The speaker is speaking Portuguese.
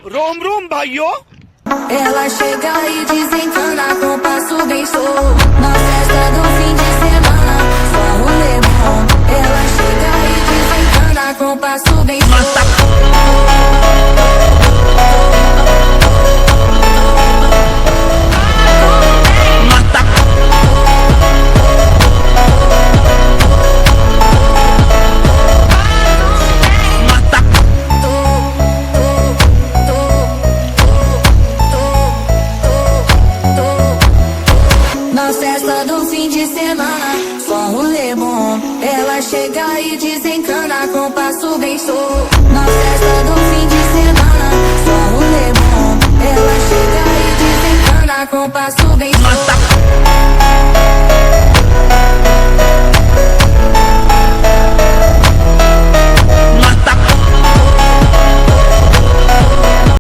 रोम रोम भाइयों. Ela chega e desencana com passo bem solto. Na festa do fim de semana, só rolê bom. Ela chega e desencana com passo bem solto. Na festa do fim de semana, só rolê bom. Ela chega e desencana com passo bem solto. Na festa do fim de semana, só rolê bom. Ela chega e desencana com passo